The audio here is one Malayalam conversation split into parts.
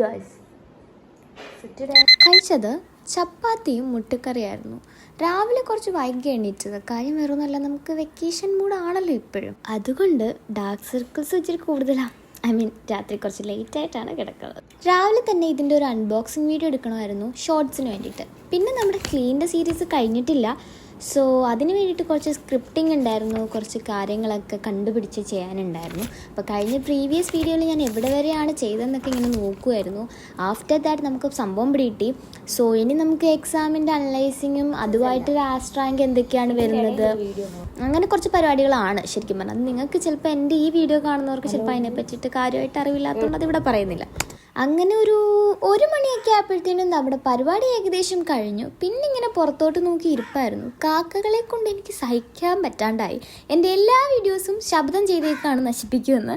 ഗൈസ്, കഴിച്ചത് ചപ്പാത്തിയും മുട്ടക്കറിയായിരുന്നു. രാവിലെ കുറച്ച് വൈകി എണീറ്റത്. കാര്യം വേറൊന്നുമല്ല, നമുക്ക് വെക്കേഷൻ മൂഡാണല്ലോ ഇപ്പോഴും. അതുകൊണ്ട് ഡാർക്ക് സർക്കിൾസ് ഇച്ചിരി കൂടുതലാണ്. രാത്രി കുറച്ച് ലേറ്റായിട്ടാണ് കിടക്കുന്നത്. രാവിലെ തന്നെ ഇതിൻ്റെ ഒരു അൺബോക്സിങ് വീഡിയോ എടുക്കണമായിരുന്നു ഷോർട്സിന് വേണ്ടിയിട്ട്. പിന്നെ നമ്മുടെ ക്ലീൻ്റെ സീരീസ് കഴിഞ്ഞിട്ടില്ല. സോ അതിന് വേണ്ടിയിട്ട് കുറച്ച് സ്ക്രിപ്റ്റിംഗ് ഉണ്ടായിരുന്നു, കുറച്ച് കാര്യങ്ങളൊക്കെ കണ്ടുപിടിച്ച് ചെയ്യാനുണ്ടായിരുന്നു. അപ്പോൾ കഴിഞ്ഞ പ്രീവിയസ് വീഡിയോയിൽ ഞാൻ എവിടെ വരെയാണ് ചെയ്തതെന്നൊക്കെ ഇങ്ങനെ നോക്കുമായിരുന്നു. ആഫ്റ്റർ ദാറ്റ് നമുക്ക് സംഭവം പിടികിട്ടി. സോ ഇനി നമുക്ക് എക്സാമിൻ്റെ അനലൈസിങ്ങും അതുമായിട്ട് ലാസ്റ്റ് റാങ്ക് എന്തൊക്കെയാണ് വരുന്നത്, അങ്ങനെ കുറച്ച് പരിപാടികളാണ് ശരിക്കും പറഞ്ഞാൽ. നിങ്ങൾക്ക് ചിലപ്പോൾ എൻ്റെ ഈ വീഡിയോ കാണുന്നവർക്ക് ചിലപ്പോൾ അതിനെ പറ്റിയിട്ട് കാര്യമായിട്ട് അറിവില്ലാത്തതുകൊണ്ട് അതിവിടെ പറയുന്നില്ല. അങ്ങനെ ഒരു മണിയൊക്കെ ആയപ്പോഴത്തേനും നമ്മുടെ പരിപാടി ഏകദേശം കഴിഞ്ഞു. പിന്നെ ഇങ്ങനെ പുറത്തോട്ട് നോക്കി ഇരിപ്പായിരുന്നു. കാക്കകളെ കൊണ്ട് എനിക്ക് സഹിക്കാൻ പറ്റാണ്ടായി. എൻ്റെ എല്ലാ വീഡിയോസും ശബ്ദം ചെയ്തേക്കാണ് നശിപ്പിക്കുമെന്ന്.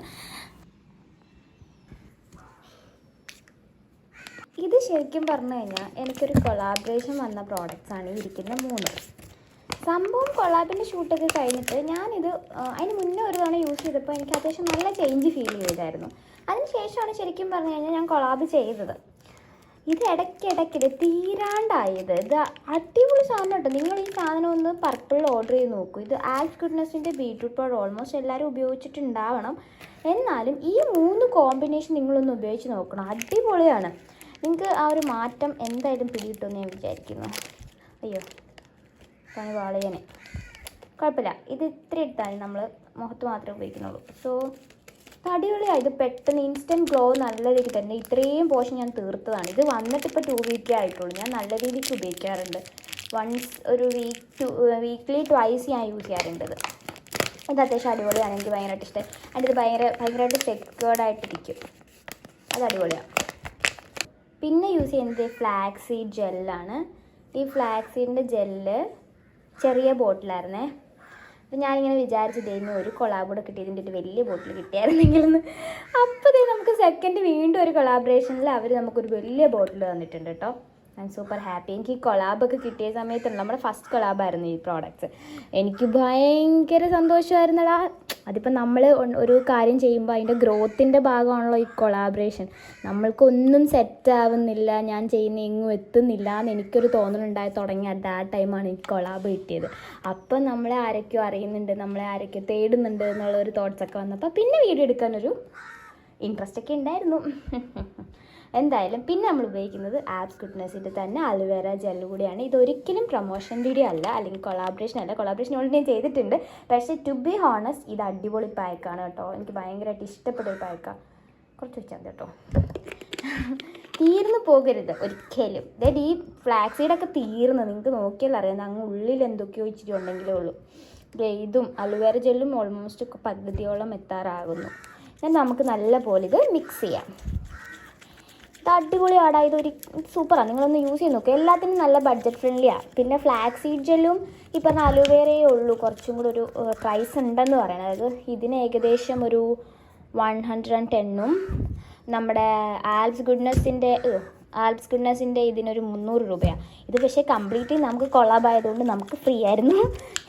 ഇത് ശരിക്കും പറഞ്ഞു കഴിഞ്ഞാൽ എനിക്കൊരു കൊളാബറേഷൻ വന്ന പ്രോഡക്റ്റ്സാണ് ഈ ഇരിക്കുന്ന 3. സംഭവം കൊളാബിൻ്റെ ഷൂട്ടൊക്കെ കഴിഞ്ഞിട്ട് ഞാനിത് അതിന് മുന്നേ ഒരു തവണ യൂസ് ചെയ്തപ്പോൾ എനിക്ക് അത്യാവശ്യം നല്ല ചേഞ്ച് ഫീൽ ചെയ്തായിരുന്നു. അതിന് ശേഷമാണ് ശരിക്കും പറഞ്ഞു കഴിഞ്ഞാൽ ഞാൻ കൊളാബ് ചെയ്തത്. ഇത് ഇടയ്ക്കിടയ്ക്കിടെ തീരാണ്ടായത്. ഇത് അടിപൊളി സാധനം കേട്ടോ. നിങ്ങൾ ഈ സാധനം ഒന്ന് പർപ്പിളിൽ ഓർഡർ ചെയ്ത് നോക്കൂ. ഇത് ആൽസ് ഗുഡ്നെസ്സിൻ്റെ ബീറ്റ്റൂട്ട് പൗഡർ ഓൾമോസ്റ്റ് എല്ലാവരും ഉപയോഗിച്ചിട്ടുണ്ടാവണം. എന്നാലും ഈ 3 കോമ്പിനേഷൻ നിങ്ങളൊന്ന് ഉപയോഗിച്ച് നോക്കണം. അടിപൊളിയാണ്. നിങ്ങൾക്ക് ആ ഒരു മാറ്റം എന്തായാലും പിടികിട്ടുമെന്ന് ഞാൻ വിചാരിക്കുന്നു. അയ്യോ പണി വാളിയനെ കുഴപ്പമില്ല. ഇത് ഇത്ര എടുത്താൽ നമ്മൾ മുഖത്ത് മാത്രമേ ഉപയോഗിക്കുന്നുള്ളൂ. സോ അടിപൊളിയാണ്. ഇത് പെട്ടെന്ന് ഇൻസ്റ്റൻറ്റ് ഗ്ലോ നല്ല രീതിക്ക് തന്നെ. ഇത്രയും പോഷൻ ഞാൻ തീർത്തതാണ്. ഇത് വന്നിട്ടിപ്പോൾ 2 വീക്കേ ആയിട്ടുള്ളൂ. ഞാൻ നല്ല രീതിക്ക് ഉപയോഗിക്കാറുണ്ട്. ഒരു വീക്ക്ലി ട്വൈസ് ഞാൻ യൂസ് ചെയ്യാറുണ്ട്. ഇത് അത്യാവശ്യം അടിപൊളിയാണ്. എനിക്ക് ഭയങ്കരമായിട്ട് ഇഷ്ടം. അതിൻ്റെ ഇത് ഭയങ്കരമായിട്ട് സെക്യൂർഡായിട്ടിരിക്കും. അത് അടിപൊളിയാണ്. പിന്നെ യൂസ് ചെയ്യുന്നത് ഫ്ലാക്സ് സീഡ് ജെല്ലാണ്. ഈ ഫ്ലാക്സ് സീഡിൻ്റെ ജെല്ല് ചെറിയ ബോട്ടിലായിരുന്നേ. അപ്പം ഞാനിങ്ങനെ വിചാരിച്ചത് ഒരു കൊളാബ് കൂടെ കിട്ടിയതിൻ്റെ ഒരു വലിയ ബോട്ടിൽ കിട്ടിയായിരുന്നെങ്കിലെന്ന്. അപ്പോൾ നമുക്ക് സെക്കൻഡ് വീണ്ടും ഒരു കൊളാബറേഷനിൽ അവർ നമുക്കൊരു വലിയ ബോട്ടിൽ തന്നിട്ടുണ്ട് കേട്ടോ. I M super happy. എനിക്ക് ഈ കൊളാബൊക്കെ കിട്ടിയ സമയത്തുണ്ട്, നമ്മുടെ ഫസ്റ്റ് കൊളാബായിരുന്നു ഈ പ്രോഡക്റ്റ്സ്. എനിക്ക് ഭയങ്കര സന്തോഷമായിരുന്നടാ. അതിപ്പോൾ നമ്മൾ ഒരു കാര്യം ചെയ്യുമ്പോൾ അതിൻ്റെ ഗ്രോത്തിൻ്റെ ഭാഗമാണല്ലോ ഈ കൊളാബറേഷൻ. നമ്മൾക്കൊന്നും സെറ്റാവുന്നില്ല, ഞാൻ ചെയ്യുന്ന എങ്ങും എത്തുന്നില്ല എന്ന് എനിക്കൊരു തോന്നലുണ്ടായി തുടങ്ങി. അറ്റ് ആ ടൈമാണ് എനിക്ക് കൊളാബ് കിട്ടിയത്. അപ്പം നമ്മളെ ആരൊക്കെയോ അറിയുന്നുണ്ട്, നമ്മളെ ആരൊക്കെയോ തേടുന്നുണ്ട് എന്നുള്ളൊരു തോട്ട്സൊക്കെ വന്നപ്പോൾ പിന്നെ വീഡിയോ എടുക്കാനൊരു ഇൻട്രസ്റ്റൊക്കെ ഉണ്ടായിരുന്നു. എന്തായാലും പിന്നെ നമ്മൾ ഉപയോഗിക്കുന്നത് ആൽസ് ഗുഡ്നെസ്സിൻ്റെ തന്നെ അലോവേര ജെല്ല് കൂടിയാണ്. ഇതൊരിക്കലും പ്രൊമോഷൻ വീഡിയോ അല്ല, അല്ലെങ്കിൽ കൊളാബറേഷൻ അല്ല. കൊളാബറേഷൻ ഓൾറെഡി ഞാൻ ചെയ്തിട്ടുണ്ട്. പക്ഷേ ടു ബി ഹോണസ്റ്റ് ഇത് അടിപൊളി പാക്കാണ് കേട്ടോ. എനിക്ക് ഭയങ്കരമായിട്ട് ഇഷ്ടപ്പെട്ട ഒരു പാക്കാണ്. കുറച്ച് വെച്ചാൽ മതി കേട്ടോ. തീർന്നു പോകരുത് ഒരിക്കലും. അതായത് ഈ ഫ്ലാക്സ് സീഡൊക്കെ തീർന്ന് നിങ്ങൾക്ക് നോക്കിയാൽ അറിയാം. അങ്ങ് ഉള്ളിൽ എന്തൊക്കെയോ ഇച്ചിരി ഉണ്ടെങ്കിലേ ഉള്ളൂ. ഇതും അലോവേര ജെല്ലും ഓൾമോസ്റ്റ് പകുതിയോളം എത്താറാകുന്നു. എന്നാൽ നമുക്ക് നല്ല പോലെ ഇത് മിക്സ് ചെയ്യാം. ഇത് അടിപൊളിയാണ്. ഇതൊരു സൂപ്പറാണ്. നിങ്ങളൊന്ന് യൂസ് ചെയ്ത് നോക്കുക. എല്ലാത്തിനും നല്ല ബഡ്ജറ്റ് ഫ്രണ്ട്ലിയാണ്. പിന്നെ ഫ്ലാക്സ് സീഡ് ജെല്ലും ഈ പറഞ്ഞ അലോവേരയേ ഉള്ളൂ കുറച്ചും കൂടി ഒരു പ്രൈസ് ഉണ്ടെന്ന് പറയണത്. അതായത് ഇതിന് ഏകദേശം ഒരു 110ഉം നമ്മുടെ ആൽസ് ഗുഡ്നെസ്സിൻ്റെ ഇതിനൊരു 300 രൂപയാണ്. ഇത് പക്ഷേ കംപ്ലീറ്റ്ലി നമുക്ക് കൊളാബ് ആയതുകൊണ്ട് നമുക്ക് ഫ്രീ ആയിരുന്നു.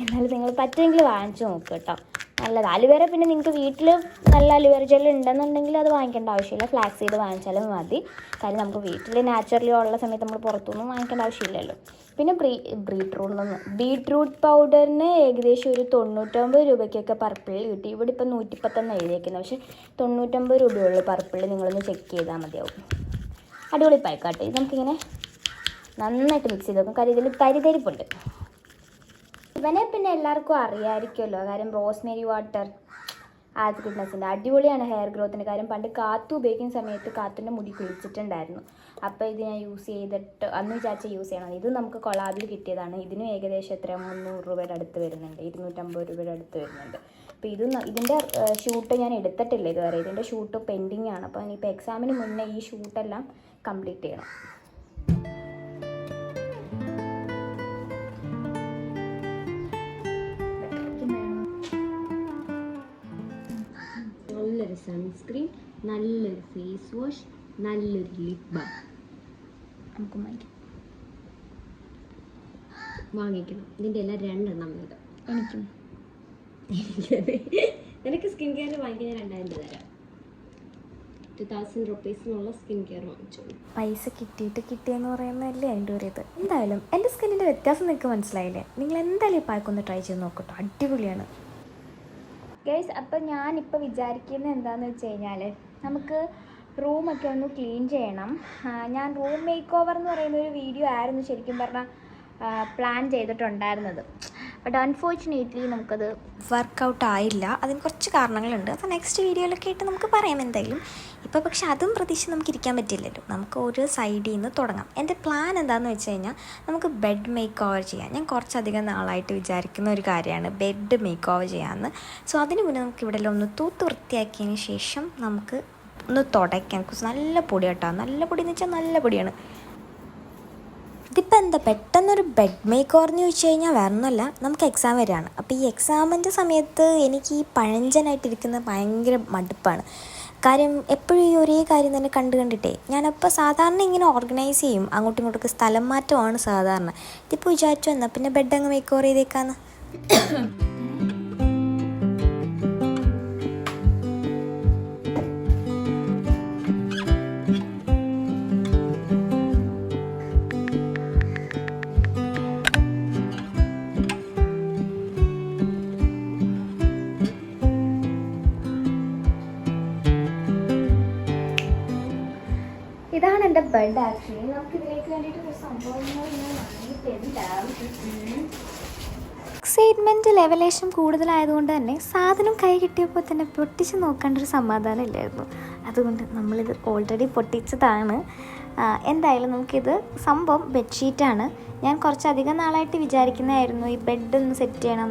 എന്നാലും നിങ്ങൾ പറ്റുമെങ്കിൽ വാങ്ങിച്ചു നോക്കുക കേട്ടോ. നല്ലത്. അലുവേര പിന്നെ നിങ്ങൾക്ക് വീട്ടിൽ നല്ല അലുവേര ജെല്ല് ഉണ്ടെന്നുണ്ടെങ്കിൽ അത് വാങ്ങിക്കേണ്ട ആവശ്യമില്ല. ഫ്ലാക്സ് സീഡ് വാങ്ങിച്ചാലും മതി. കാര്യം നമുക്ക് വീട്ടിൽ നാച്ചുറലി ഉള്ള സമയത്ത് നമ്മൾ പുറത്തുനിന്നും വാങ്ങിക്കേണ്ട ആവശ്യമില്ലല്ലോ. പിന്നെ ബീട്രൂട്ട് പൗഡറിന് ഏകദേശം ഒരു 99 രൂപയ്ക്കൊക്കെ പർപ്പിളിൽ കിട്ടി. ഇവിടെ ഇപ്പം 110 എഴുതിയേക്കുന്നത്. പക്ഷേ 99 രൂപയുള്ളൂ പർപ്പിളിൽ. നിങ്ങളൊന്ന് ചെക്ക് ചെയ്താൽ മതിയാവും. അടിപൊളി പായ്ക്കാട്ടെ. ഇത് നമുക്കിങ്ങനെ നന്നായിട്ട് മിക്സ് ചെയ്ത് നോക്കും. കാര്യം ഇതിൽ തരിതരിപ്പുണ്ട്. ഇവനെ പിന്നെ എല്ലാവർക്കും അറിയാമായിരിക്കുമല്ലോ. കാര്യം റോസ്മേരി വാട്ടർ ആൽസ് ഗുഡ്നെസ്സിൻ്റെ അടിപൊളിയാണ് ഹെയർ ഗ്രോത്തിൻ്റെ കാര്യം. പണ്ട് കാത്തു ഉപയോഗിക്കുന്ന സമയത്ത് കാത്തിൻ്റെ മുടി കുളിച്ചിട്ടുണ്ടായിരുന്നു. അപ്പോൾ ഇത് ഞാൻ യൂസ് ചെയ്തിട്ട് അന്ന് വിചാരിച്ച യൂസ് ചെയ്യണം. ഇത് നമുക്ക് കൊളാബിൽ കിട്ടിയതാണ്. ഇതിനും ഏകദേശം 300 രൂപയുടെ അടുത്ത് വരുന്നുണ്ട്, 250 രൂപയുടെ അടുത്ത് വരുന്നുണ്ട്. അപ്പോൾ ഇതിൻ്റെ ഷൂട്ട് ഞാൻ എടുത്തിട്ടില്ല ഇതുവരെ. ഇതിൻ്റെ ഷൂട്ട് പെൻഡിങ് ആണ്. അപ്പോൾ ഇനിയിപ്പോൾ എക്സാമിന് മുന്നേ ഈ ഷൂട്ടെല്ലാം കംപ്ലീറ്റ് ചെയ്യണം. നല്ലൊരു സൺസ്ക്രീൻ, നല്ലൊരു ഫേസ് വാഷ്, നല്ലൊരു ലിപ് ബാം നമുക്ക് വാങ്ങിക്കണം. ഇതിൻ്റെ എല്ലാം 2 എണ്ണം വേണം. നിനക്ക് സ്കിൻ കെയർ വാങ്ങിക്കാൻ 2000 രൂപ തരാം. 30,000 റുപ്പീസിനുള്ള സ്കിൻ കെയർ വാങ്ങിച്ചോളൂ. പൈസ കിട്ടിയെന്ന് പറയുന്നതല്ലേ അതിൻ്റെ ഒരു ഇത്. എന്തായാലും എൻ്റെ സ്കിന്നിൻ്റെ വ്യത്യാസം നിങ്ങൾക്ക് മനസ്സിലായില്ലേ? നിങ്ങൾ എന്തായാലും ഈ പാക്ക് ഒന്ന് ട്രൈ ചെയ്ത് നോക്കട്ടോ, അടിപൊളിയാണ് ഗൈസ്. അപ്പം ഞാനിപ്പോൾ വിചാരിക്കുന്നത് എന്താണെന്ന് വെച്ച് കഴിഞ്ഞാൽ നമുക്ക് റൂമൊക്കെ ഒന്ന് ക്ലീൻ ചെയ്യണം. ഞാൻ റൂം മേക്ക് ഓവർ എന്ന് പറയുന്ന ഒരു വീഡിയോ ആയിരുന്നു ശരിക്കും പറഞ്ഞാൽ പ്ലാൻ ചെയ്തിട്ടുണ്ടായിരുന്നത്. ബട്ട് അൺഫോർച്ചുനേറ്റ്ലി നമുക്കത് വർക്കൗട്ട് ആയില്ല. അതിന് കുറച്ച് കാരണങ്ങളുണ്ട്. അത് നെക്സ്റ്റ് വീഡിയോയിലൊക്കെ ആയിട്ട് നമുക്ക് പറയാം എന്തായാലും. ഇപ്പോൾ പക്ഷെ അതും പ്രതീക്ഷിച്ച് നമുക്ക് ഇരിക്കാൻ പറ്റില്ലല്ലോ. നമുക്ക് ഒരു സൈഡിൽ നിന്ന് തുടങ്ങാം. എൻ്റെ പ്ലാൻ എന്താണെന്ന് വെച്ച് കഴിഞ്ഞാൽ നമുക്ക് ബെഡ് മേക്ക് ഓവർ ചെയ്യാം. ഞാൻ കുറച്ചധികം നാളായിട്ട് വിചാരിക്കുന്ന ഒരു കാര്യമാണ് ബെഡ് മേക്ക് ഓവർ ചെയ്യാമെന്ന്. സോ അതിന് മുന്നേ നമുക്ക് ഇവിടെ ഒന്ന് തൂത്ത് വൃത്തിയാക്കിയതിന് ശേഷം നമുക്ക് ഒന്ന് തുടയ്ക്കാം. നല്ല പൊടി കേട്ടോ, നല്ല പൊടി എന്ന് വെച്ചാൽ നല്ല പൊടിയാണ്. ഇതിപ്പോൾ എന്താ പെട്ടെന്നൊരു ബെഡ് മേക്ക് ഓവർ എന്ന് ചോദിച്ചു കഴിഞ്ഞാൽ വേറെ ഒന്നുമല്ല, നമുക്ക് എക്സാം വരികയാണ്. അപ്പോൾ ഈ എക്സാമിൻ്റെ സമയത്ത് എനിക്ക് ഈ പഴഞ്ചനായിട്ടിരിക്കുന്ന ഭയങ്കര മടുപ്പാണ്. കാര്യം എപ്പോഴും ഈ ഒരേ കാര്യം തന്നെ കണ്ടിട്ടേ ഞാനപ്പോൾ സാധാരണ ഇങ്ങനെ ഓർഗനൈസ് ചെയ്യും, അങ്ങോട്ടും ഇങ്ങോട്ടൊക്കെ സ്ഥലം മാറ്റമാണ് സാധാരണ. ഇതിപ്പോൾ വിചാരിച്ചു എന്നാൽ പിന്നെ ബെഡ് അങ്ങ് മേക്ക് ഓവർ ചെയ്തേക്കാന്ന്. ഇതാണ് എൻ്റെ ബെഡ്. ആക്ച്വലി നമുക്ക് ഇതിലേക്ക് വേണ്ടിയിട്ട് ഒരു സംഭവങ്ങൾ എക്സൈറ്റ്മെൻറ്റ് ലെവലേഷൻ കൂടുതലായതുകൊണ്ട് തന്നെ സാധനം കൈ കിട്ടിയപ്പോൾ തന്നെ പൊട്ടിച്ച് നോക്കേണ്ട ഒരു സമാധാനം ഇല്ലായിരുന്നു. അതുകൊണ്ട് നമ്മളിത് ഓൾറെഡി പൊട്ടിച്ചതാണ്. എന്തായാലും നമുക്കിത് സംഭവം ബെഡ്ഷീറ്റാണ്. ഞാൻ കുറച്ചധികം നാളായിട്ട് വിചാരിക്കുന്നതായിരുന്നു ഈ ബെഡ് ഒന്ന് സെറ്റ് ചെയ്യണം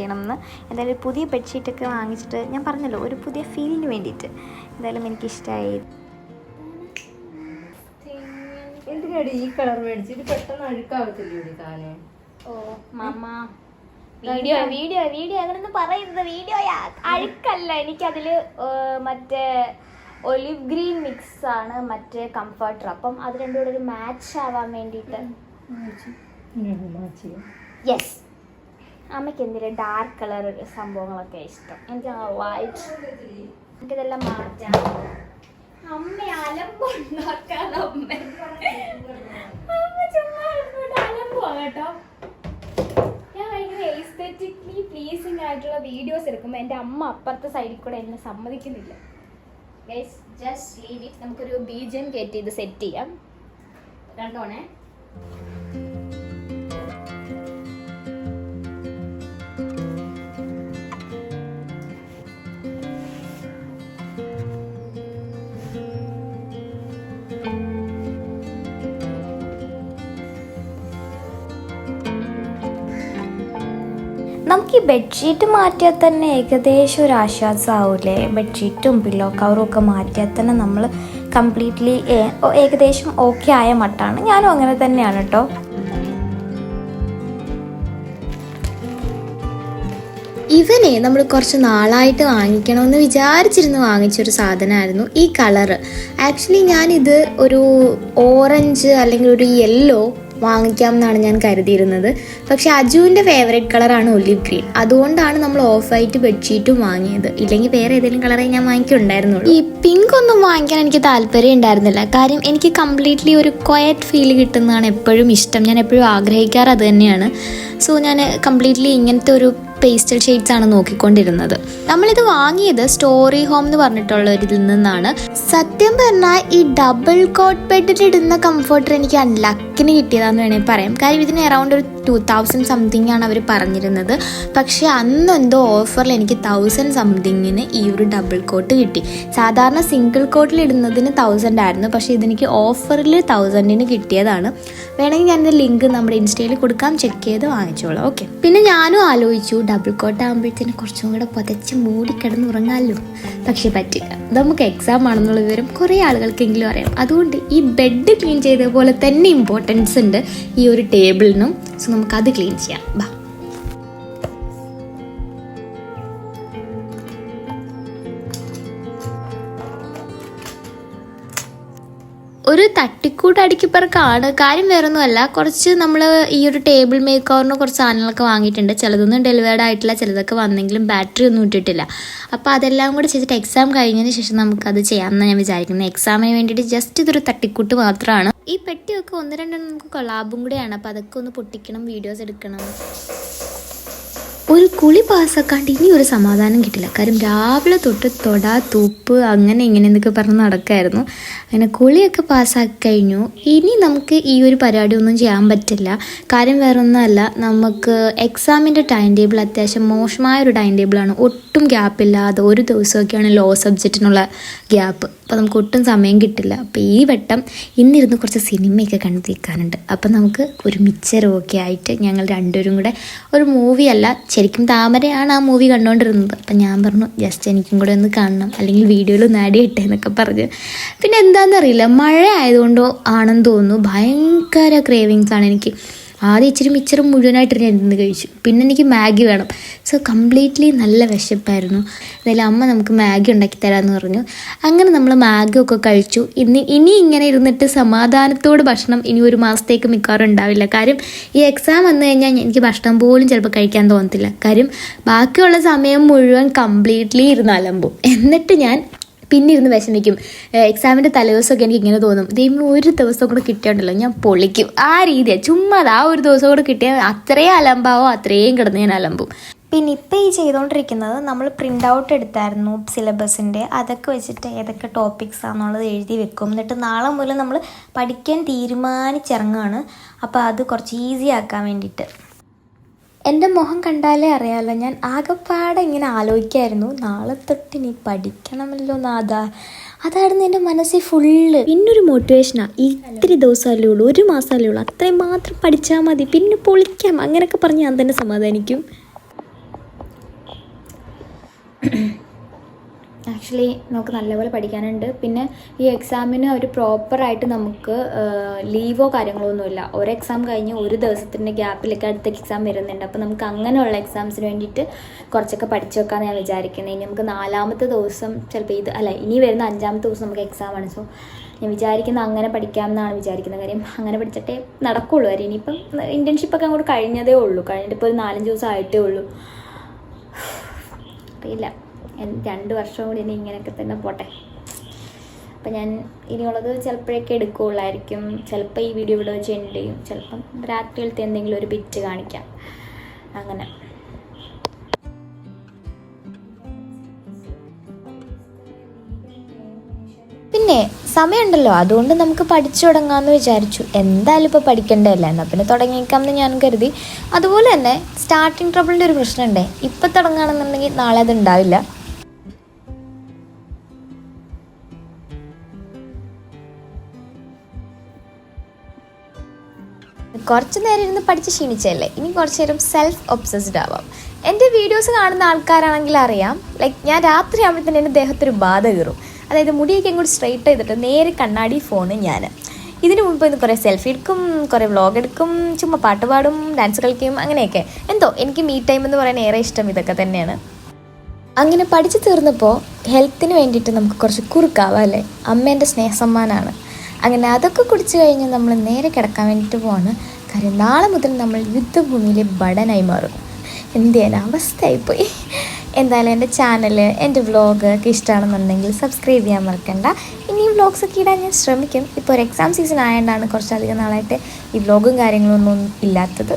എന്ന്. എന്തായാലും പുതിയ ബെഡ്ഷീറ്റൊക്കെ വാങ്ങിച്ചിട്ട് ഞാൻ പറഞ്ഞല്ലോ ഒരു പുതിയ ഫീലിന് വേണ്ടിയിട്ട്. എന്തായാലും എനിക്കിഷ്ടമായി. എന്തിനാടി ഈ കളർ മേടിച്ചിട്ട് പെട്ടെന്ന് അഴുക്കാവത്തില്ലേ താനെ? ഓ മാമ വീഡിയോ അങ്ങനൊന്നും പറയുന്നത് വീഡിയോയാ, അഴുക്കല്ല. എനിക്കതിൽ മറ്റേ ഒലിവ് ഗ്രീൻ മിക്സ് ആണ് മറ്റേ കംഫർട്ടർ. അപ്പം അത് രണ്ടും കൂടെ ഒരു മാച്ച് ആവാൻ വേണ്ടിയിട്ട്. യെസ്, അമ്മയ്ക്ക് എന്തെങ്കിലും ഡാർക്ക് കളർ സംഭവങ്ങളൊക്കെ ഇഷ്ടം. എനിക്ക് വൈറ്റ്, എനിക്കിതെല്ലാം മാറ്റാം. അമ്മ അലമ്പുണ്ടാക്കാൻ അമ്മ ചുമ്മാ അലമ്പുവാ കേട്ടോ. ഞാൻ ഭയങ്കര എസ്തെറ്റിക്കലി പ്ലീസിങ് ആയിട്ടുള്ള വീഡിയോസ് എടുക്കുമ്പോൾ എൻ്റെ അമ്മ അപ്പുറത്തെ സൈഡിൽ കൂടെ എന്നെ സമ്മതിക്കുന്നില്ല. Guys just leave it. നമുക്കൊരു ബീജം കയറ്റി ഇത് സെറ്റ് ചെയ്യാം. കണ്ടോണേ. നമുക്ക് ഈ ബെഡ്ഷീറ്റ് മാറ്റിയാൽ തന്നെ ഏകദേശം ഒരു ആശ്വാസമാവില്ലേ? ബെഡ്ഷീറ്റും പില്ലോ കവറും ഒക്കെ മാറ്റിയാൽ തന്നെ നമ്മൾ കംപ്ലീറ്റ്ലി ഏകദേശം ഓക്കെ ആയ മട്ടാണ്. ഞാനും അങ്ങനെ തന്നെയാണ് കേട്ടോ. ഇവനെ നമ്മൾ കുറച്ച് നാളായിട്ട് വാങ്ങിക്കണമെന്ന് വിചാരിച്ചിരുന്ന് വാങ്ങിച്ചൊരു സാധനമായിരുന്നു ഈ കളറ്. ആക്ച്വലി ഞാനിത് ഒരു ഓറഞ്ച് അല്ലെങ്കിൽ ഒരു യെല്ലോ വാങ്ങിക്കാം എന്നാണ് ഞാൻ കരുതിയിരുന്നത്. പക്ഷെ അജുവിൻ്റെ ഫേവറേറ്റ് കളറാണ് ഒലിവ് ഗ്രീൻ. അതുകൊണ്ടാണ് നമ്മൾ ഓഫ് വൈറ്റ് ബെഡ്ഷീറ്റും വാങ്ങിയത്. ഇല്ലെങ്കിൽ വേറെ ഏതെങ്കിലും കളറേ ഞാൻ വാങ്ങിക്കുന്നുണ്ടായിരുന്നുള്ളൂ. ഈ പിങ്ക് ഒന്നും വാങ്ങിക്കാൻ എനിക്ക് താല്പര്യം ഉണ്ടായിരുന്നില്ല. കാര്യം എനിക്ക് കംപ്ലീറ്റ്ലി ഒരു ക്വയറ്റ് ഫീൽ കിട്ടുന്നതാണ് എപ്പോഴും ഇഷ്ടം. ഞാൻ എപ്പോഴും ആഗ്രഹിക്കാറ് അത് തന്നെയാണ്. സോ ഞാൻ കംപ്ലീറ്റ്ലി ഇങ്ങനത്തെ ഒരു പേസ്റ്റൽ ഷെയ്ഡ്സ് ആണ് നോക്കിക്കൊണ്ടിരുന്നത്. നമ്മളിത് വാങ്ങിയത് സ്റ്റോറി ഹോം എന്ന് പറഞ്ഞിട്ടുള്ള ഒരു ഇതിൽ നിന്നാണ്. സത്യം പറഞ്ഞാൽ ഈ ഡബിൾ കോട്ട് ബെഡിൽ ഇടുന്ന കംഫർട്ടർ എനിക്ക് അൺലക്കിന് കിട്ടിയതാണെന്ന് വേണമെങ്കിൽ പറയാം. കാര്യം ഇതിന് അറൗണ്ട് ഒരു 2000 സംതിങ് ആണ് അവർ പറഞ്ഞിരുന്നത്. പക്ഷേ അന്ന് എന്തോ ഓഫറിൽ എനിക്ക് 1000 സംതിങ്ങിന് ഈ ഒരു ഡബിൾ കോട്ട് കിട്ടി. സാധാരണ സിംഗിൾ കോട്ടിൽ ഇടുന്നതിന് 1000 ആയിരുന്നു. പക്ഷേ ഇതെനിക്ക് ഓഫറിൽ 1000-ന് കിട്ടിയതാണ്. വേണമെങ്കിൽ ഞാനിത് ലിങ്ക് നമ്മുടെ ഇൻസ്റ്റയിൽ കൊടുക്കാം, ചെക്ക് ചെയ്ത് വാങ്ങിച്ചോളാം. ഓക്കെ. പിന്നെ ഞാനും ആലോചിച്ചു ഡബിൾ കോട്ട് ആകുമ്പോഴത്തേന് കുറച്ചും കൂടെ പുതച്ച് മൂടിക്കിടന്ന് ഉറങ്ങാമല്ലോ. പക്ഷെ പറ്റില്ല. നമുക്ക് എക്സാം ആണെന്നുള്ള വിവരം കുറേ ആളുകൾക്കെങ്കിലും അറിയാം. അതുകൊണ്ട് ഈ ബെഡ് ക്ലീൻ ചെയ്ത പോലെ തന്നെ ഇമ്പോർട്ടൻസ് ഉണ്ട് ഈ ഒരു ടേബിളിനും. സോ നമുക്കത് ക്ലീൻ ചെയ്യാം. ബാ. ഒരു തട്ടിക്കൂട്ടടിക്കിപ്പറക്കാണ്. കാര്യം വേറൊന്നുമല്ല, കുറച്ച് നമ്മൾ ഈ ഒരു ടേബിൾ മേക്കറിന് കുറച്ച് സാധനങ്ങളൊക്കെ വാങ്ങിയിട്ടുണ്ട്. ചിലതൊന്നും ഡെലിവേർഡ് ആയിട്ടില്ല, ചിലതൊക്കെ വന്നെങ്കിലും ബാറ്ററി ഒന്നും ഇട്ടിട്ടില്ല. അപ്പോൾ അതെല്ലാം കൂടി ചെയ്തിട്ട് എക്സാം കഴിഞ്ഞതിന് ശേഷം നമുക്കത് ചെയ്യാമെന്നാണ് ഞാൻ വിചാരിക്കുന്നത്. എക്സാമിന് വേണ്ടിയിട്ട് ജസ്റ്റ് ഇതൊരു തട്ടിക്കൂട്ട് മാത്രമാണ്. ഈ പെട്ടിയൊക്കെ 1-2 നമുക്ക് കൊളാബും കൂടെയാണ്. അപ്പോൾ അതൊക്കെ ഒന്ന് പൊട്ടിക്കണം, വീഡിയോസ് എടുക്കണം. ഒരു കുളി പാസ്സാക്കാണ്ട് ഇനി ഒരു സമാധാനം കിട്ടില്ല. കാര്യം രാവിലെ തൊട്ട് തൂപ്പ് അങ്ങനെ ഇങ്ങനെ എന്നൊക്കെ പറഞ്ഞ് നടക്കായിരുന്നു. അങ്ങനെ കുളിയൊക്കെ പാസ്സാക്കി കഴിഞ്ഞു. ഇനി നമുക്ക് ഈ ഒരു പരിപാടി ഒന്നും ചെയ്യാൻ പറ്റില്ല. കാര്യം വേറെ ഒന്നുമല്ല, നമുക്ക് എക്സാമിൻ്റെ ടൈം ടേബിൾ അത്യാവശ്യം മോശമായൊരു ടൈം ടേബിളാണ്. ഒട്ടും ഗ്യാപ്പില്ലാതെ ഒരു ദിവസമൊക്കെയാണ് ലോ സബ്ജക്റ്റിനുള്ള ഗ്യാപ്പ്. അപ്പോൾ നമുക്ക് ഒട്ടും സമയം കിട്ടില്ല. അപ്പോൾ ഈ വട്ടം ഇന്നിരുന്ന് കുറച്ച് സിനിമയൊക്കെ കണ്ടു തീർക്കാനുണ്ട്. അപ്പം നമുക്ക് ഒരു മിച്ചറൊക്കെ ആയിട്ട് ഞങ്ങൾ രണ്ടുപേരും കൂടെ ഒരു മൂവിയല്ല, ശരിക്കും താമരയാണ് ആ മൂവി കണ്ടുകൊണ്ടിരുന്നത്. അപ്പം ഞാൻ പറഞ്ഞു ജസ്റ്റ് എനിക്കും കൂടെ ഒന്ന് കാണണം, അല്ലെങ്കിൽ വീഡിയോയിൽ ഒന്ന് ആഡ് ചെയ്യട്ടെ എന്നൊക്കെ പറഞ്ഞ്. പിന്നെ എന്താണെന്നറിയില്ല, മഴ ആയതുകൊണ്ടോ ആണെന്ന് തോന്നുന്നു, ഭയങ്കര ക്രേവിങ്സ് ആണ് എനിക്ക്. ആദ്യം ഇച്ചിരി മിച്ചറും മുഴുവനായിട്ട് ഞാൻ ഇരുന്ന് കഴിച്ചു. പിന്നെ എനിക്ക് മാഗി വേണം. സോ കംപ്ലീറ്റ്ലി നല്ല വിശപ്പായിരുന്നു. എന്തായാലും അമ്മ നമുക്ക് മാഗി ഉണ്ടാക്കി തരാമെന്ന് പറഞ്ഞു. അങ്ങനെ നമ്മൾ മാഗി ഒക്കെ കഴിച്ചു. ഇനി ഇങ്ങനെ ഇരുന്നിട്ട് സമാധാനത്തോട് ഭക്ഷണം ഇനി ഒരു മാസത്തേക്ക് മിക്കവാറും ഉണ്ടാവില്ല. കാര്യം ഈ എക്സാം വന്നു കഴിഞ്ഞാൽ എനിക്ക് ഭക്ഷണം പോലും ചിലപ്പോൾ കഴിക്കാൻ തോന്നത്തില്ല. കാര്യം ബാക്കിയുള്ള സമയം മുഴുവൻ കംപ്ലീറ്റ്ലി ഇരുന്ന് അലമ്പും. എന്നിട്ട് ഞാൻ പിന്നെ ഇരുന്ന് വിഷമിക്കും. എക്സാമിൻ്റെ തലേദിവസമൊക്കെ എനിക്ക് ഇങ്ങനെ തോന്നും, ദൈവം ഒരു ദിവസം കൂടെ കിട്ടിയിട്ടുണ്ടല്ലോ ഞാൻ പൊളിക്കും. ആ രീതിയാണ്. ചുമ്മാ ആ ഒരു ദിവസം കൂടെ കിട്ടിയാൽ അത്രയും അലമ്പാവോ അത്രയും കിടന്ന് ഞാൻ അലമ്പും. പിന്നെ ഇപ്പോൾ ഈ ചെയ്തുകൊണ്ടിരിക്കുന്നത് നമ്മൾ പ്രിൻ്റ് ഔട്ട് എടുത്തായിരുന്നു സിലബസിൻ്റെ. അതൊക്കെ വെച്ചിട്ട് ഏതൊക്കെ ടോപ്പിക്സ് ആണെന്നുള്ളത് എഴുതി വെക്കും. എന്നിട്ട് നാളെ മുതൽ നമ്മൾ പഠിക്കാൻ തീരുമാനിച്ചിറങ്ങുകയാണ്. അപ്പോൾ അത് കുറച്ച് ഈസി ആക്കാൻ വേണ്ടിയിട്ട്. എൻ്റെ മുഖം കണ്ടാലേ അറിയാമല്ലോ, ഞാൻ ആകെപ്പാടെ ഇങ്ങനെ ആലോചിക്കായിരുന്നു, നാളെ തൊട്ട് ഇനി പഠിക്കണമല്ലോ അതായിരുന്നു എൻ്റെ മനസ്സിൽ ഫുള്ള്. പിന്നൊരു മോട്ടിവേഷനാണ്, ഇത്തിരി ദിവസമല്ലേ ഉള്ളൂ, ഒരു മാസമല്ലേ ഉള്ളൂ, അത്രയും മാത്രം പഠിച്ചാൽ മതി, പിന്നെ പൊളിക്കാം അങ്ങനെയൊക്കെ പറഞ്ഞ് ഞാൻ തന്നെ സമാധാനിക്കും. ആക്ച്വലി നമുക്ക് നല്ലപോലെ പഠിക്കാനുണ്ട്. പിന്നെ ഈ എക്സാമിന് ഒരു പ്രോപ്പറായിട്ട് നമുക്ക് ലീവോ കാര്യങ്ങളോ ഒന്നുമില്ല. ഒരു എക്സാം കഴിഞ്ഞ് ഒരു ദിവസത്തിൻ്റെ ഗ്യാപ്പിലൊക്കെ അടുത്തേക്ക് എക്സാം വരുന്നുണ്ട്. അപ്പോൾ നമുക്ക് അങ്ങനെയുള്ള എക്സാംസിന് വേണ്ടിയിട്ട് കുറച്ചൊക്കെ പഠിച്ചു വെക്കാമെന്ന് ഞാൻ വിചാരിക്കുന്നത്. ഇനി നമുക്ക് 4ാമത്തെ ദിവസം ചിലപ്പോൾ ഇനി വരുന്ന 5ാമത്തെ ദിവസം നമുക്ക് എക്സാമാണ്. സോ ഞാൻ വിചാരിക്കുന്നത് അങ്ങനെ പഠിക്കാമെന്നാണ് വിചാരിക്കുന്ന. കാര്യം അങ്ങനെ പഠിച്ചിട്ടേ നടക്കുള്ളൂ. കാര്യം ഇനിയിപ്പം ഇൻറ്റേൺഷിപ്പൊക്കെ അങ്ങോട്ട് കഴിഞ്ഞതേ ഉള്ളൂ. കഴിഞ്ഞിട്ടിപ്പോൾ ഒരു 4-5 ദിവസം ആയിട്ടേ ഉള്ളൂ. അറിയില്ല, 2 വർഷം കൂടി ഇനി ഇങ്ങനെയൊക്കെ തന്നെ പോട്ടെ. അപ്പം ഞാൻ ഇനിയുള്ളത് ചിലപ്പോഴൊക്കെ എടുക്കുകയുള്ളായിരിക്കും. ചിലപ്പോൾ ഈ വീഡിയോ ഇവിടെ വെച്ച് എൻഡ് ചെയ്യും, ചിലപ്പം രാത്രിയിലത്തെ എന്തെങ്കിലും ഒരു ബിറ്റ് കാണിക്കാം. അങ്ങനെ പിന്നെ സമയമുണ്ടല്ലോ, അതുകൊണ്ട് നമുക്ക് പഠിച്ചു തുടങ്ങാമെന്ന് വിചാരിച്ചു. എന്തായാലും ഇപ്പോൾ പഠിക്കേണ്ടതല്ല, എന്നാൽ പിന്നെ തുടങ്ങിയേക്കാമെന്ന് ഞാൻ കരുതി. അതുപോലെ തന്നെ സ്റ്റാർട്ടിങ് ട്രബിളിൻ്റെ ഒരു പ്രശ്നമുണ്ടേ, ഇപ്പം തുടങ്ങുകയാണെന്നുണ്ടെങ്കിൽ നാളെ അത് ഉണ്ടാവില്ല. കുറച്ച് നേരം ഇരുന്ന് പഠിച്ച് ക്ഷീണിച്ചല്ലേ, ഇനി കുറച്ച് നേരം സെൽഫ് ഒബ്സസ്ഡ് ആവാം. എൻ്റെ വീഡിയോസ് കാണുന്ന ആൾക്കാരാണെങ്കിൽ അറിയാം, ഞാൻ രാത്രി ആകുമ്പോഴത്തേന് എൻ്റെ ദേഹത്തൊരു ബാധ കയറും. അതായത് മുടിയൊക്കെ ഇങ്ങോട്ട് സ്ട്രെയിറ്റ് ചെയ്തിട്ട് നേരെ കണ്ണാടി ഫോണ് ഞാൻ. ഇതിനു മുമ്പ് ഇന്ന് കുറേ സെൽഫി എടുക്കും, കുറേ വ്ളോഗ് എടുക്കും, ചുമ്മാ പാട്ട് പാടും, ഡാൻസ് കളിക്കും, അങ്ങനെയൊക്കെ. എന്തോ എനിക്ക് മീ ടൈം എന്ന് പറയാൻ ഏറെ ഇഷ്ടം ഇതൊക്കെ തന്നെയാണ്. അങ്ങനെ പഠിച്ചു തീർന്നപ്പോൾ ഹെൽത്തിന് വേണ്ടിയിട്ട് നമുക്ക് കുറച്ച് കുറുക്കാവാം അല്ലേ. അമ്മേൻ്റെ സ്നേഹസമ്മാനമാണ്. അങ്ങനെ അതൊക്കെ കുടിച്ച് കഴിഞ്ഞ് നമ്മൾ നേരെ കിടക്കാൻ വേണ്ടിയിട്ട് പോവാണ്. കാര്യം നാളെ മുതൽ നമ്മൾ യുദ്ധഭൂമിയിലെ ഭടനായി മാറും. എന്ത് ചെയ്യാൻ അവസ്ഥയായിപ്പോയി. എന്തായാലും എൻ്റെ ചാനൽ, എൻ്റെ വ്ളോഗ് ഒക്കെ ഇഷ്ടമാണെന്നുണ്ടെങ്കിൽ സബ്സ്ക്രൈബ് ചെയ്യാൻ മറക്കണ്ട. ഇനിയും വ്ളോഗ്സൊക്കെ ഇടാൻ ഞാൻ ശ്രമിക്കും. ഇപ്പോൾ ഒരു എക്സാം സീസൺ ആയതുകൊണ്ടാണ് കുറച്ചധികം നാളായിട്ട് ഈ വ്ളോഗും കാര്യങ്ങളൊന്നും ഇല്ലാത്തത്.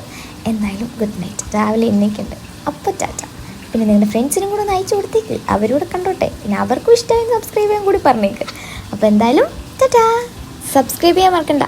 എന്തായാലും ഗുഡ് നൈറ്റ്. രാവിലെ എണ്ണീക്കുണ്ട്. അപ്പോൾ ടാറ്റ. പിന്നെ നിങ്ങളുടെ ഫ്രണ്ട്സിനും കൂടെ ഒന്ന് അയച്ചു കൊടുത്തേക്ക്, അവരോട് കണ്ടോട്ടെ. പിന്നെ അവർക്കും ഇഷ്ടമായി സബ്സ്ക്രൈബ് ചെയ്യാൻ കൂടി പറഞ്ഞേക്ക്. അപ്പോൾ എന്തായാലും ടാറ്റാ. സബ്സ്ക്രൈബ് ചെയ്യാൻ മറക്കണ്ട.